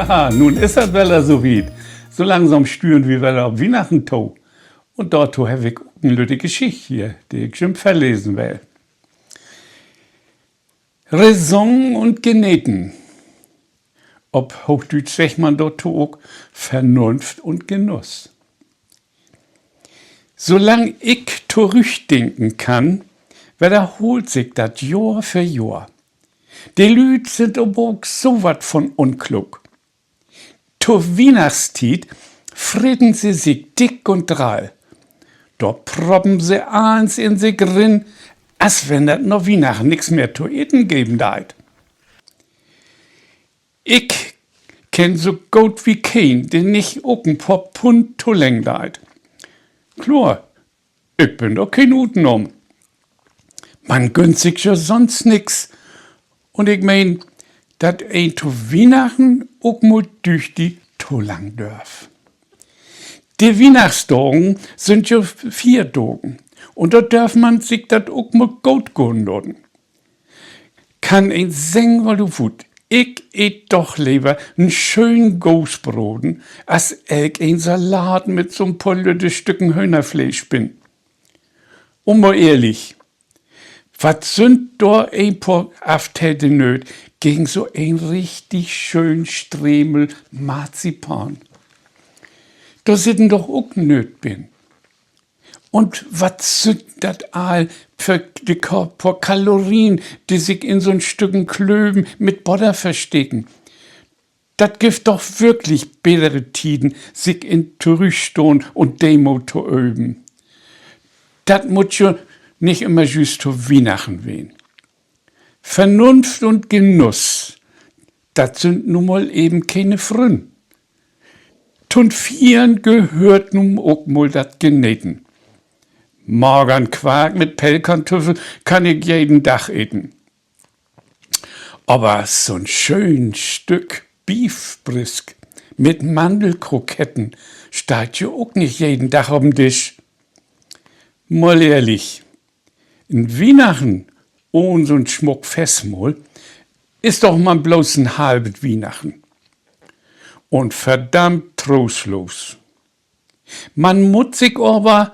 Ja, nun ist das Wetter so weit. So langsam stüren wir wieder auf Weihnachten to. Und dort habe ich eine lütte Geschichte hier, die ich schon verlesen will. Raison und Geneten. Ob Hochdeutsch sagt man dort auch Vernunft und Genuss. Solange ich zurückdenken kann, wiederholt sich das Jahr für Jahr. Die Lüd sind aber auch so wat von unklug. Zur Weihnachtszeit frieden sie sich dick und drall. Da proppen sie eins in sich rin, als wenn das noch Weihnachten nix mehr zu eten geben deit. Ich kenn so gut wie kein, den nicht auch ein paar Pfund zu läng deit. Klar, ich bin doch kein Utenom. Man gönnt sich ja sonst nix. Und ich mein, dat ein zu Weihnachten auch mal durch die to lang dörf. Die Weihnachtsdagen sind ja 4 Tagen. Und da darf man sich dat auch mal gut gönnen lassen. Kann ein singen, weil du wut. Ich eat doch lieber einen schönen Gosbroten, als ich ein Salat mit so ein paar lütte Stücken Hühnerfleisch bin. Und mal ehrlich, was sind da ein paar Aftäte nöt gegen so ein richtig schön Stremel Marzipan? Da sitten doch auch nöt bin. Und was sind das all für die paar Kalorien, die sich in so ein Stücken Klöben mit Butter verstecken? Das gibt doch wirklich bessere Tiden, sich in Trüchstone und Demo zu üben. Das muss ja nicht immer just zu Weihnachten wehen. Vernunft und Genuss, das sind nun mal eben keine Frünn. Zum Vieren gehört nun auch mal das Geneten. Morgen Quark mit Pellkartoffeln kann ich jeden Tag eten. Aber so ein schön Stück Beefbrisk mit Mandelkroketten steht ja auch nicht jeden Tag auf dem Tisch. Mal ehrlich, in Weihnachten ohne so ein Schmuck Festmahl ist doch mal bloß ein halbes Weihnachten. Und verdammt trostlos. Man muss sich aber,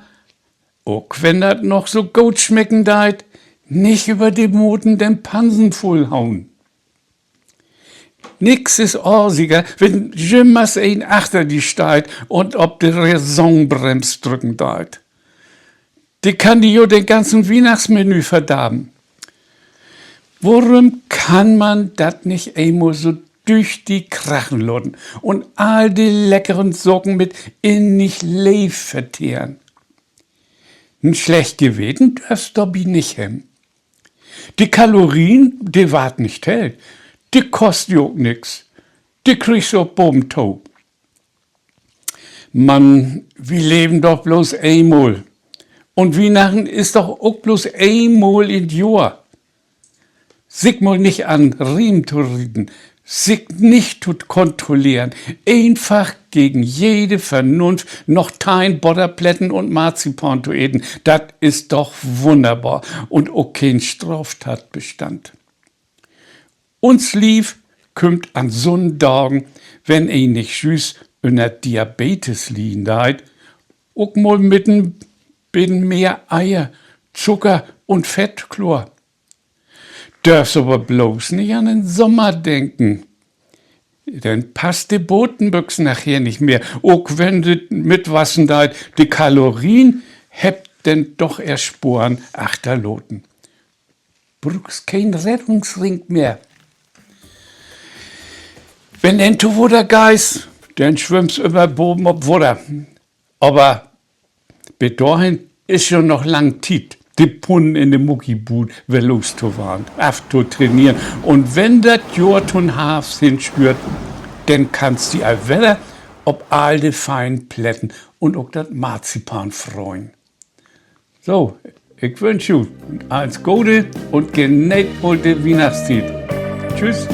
auch wenn das noch so gut schmecken deit, nicht über die Moten den Pansen vollhauen. Nix ist orsiger, wenn jemals ein achter die steigt und ob die Raisonbremse drücken deit. Die kann die jo den ganzen Weihnachtsmenü verderben. Warum kann man dat nicht einmal so durch die Krachen lassen und all die leckeren Socken mit innig Leif verteeren? Ein schlecht Geweten darfst du nicht haben. Die Kalorien, die wart nicht hält, die kosten jo auch nix. Die kriegst du auch oben to. Mann, wir leben doch bloß einmal. Und Weihnachten ist doch auch bloß einmal in Jahr. Sich mal nicht an Riemen zu reden, sich nicht zu kontrollieren, einfach gegen jede Vernunft noch Tein, Butterplätten und Marzipan zu eten, das ist doch wunderbar und auch kein Straftatbestand. Uns lief kümmt an so'n Tagen, wenn nicht schüss unter Diabetes liegen deit, auch mal mit ein bisschen mehr Eier, Zucker und Fett, klar. Darfst aber bloß nicht an den Sommer denken. Dann passt die Botenbüchse nachher nicht mehr. Auch wenn du mitwassen deit, die Kalorien hebt denn doch ersporen achterloten. Brauchst kein Rettungsring mehr. Wenn du zu Wunder gehst, dann schwimmst du über Boden ob Wunder. Aber bis dahin ist schon noch lang Zeit. Die Punnen in dem Muckibut will loszufahren, zu trainieren. Und wenn das Jahr tun Hafs hinspürt, dann kannst du dich auch wieder ob all die feinen Plätten und auch das Marzipan freuen. So, ich wünsche euch alles Gute und genießt die Weihnachtszeit. Tschüss.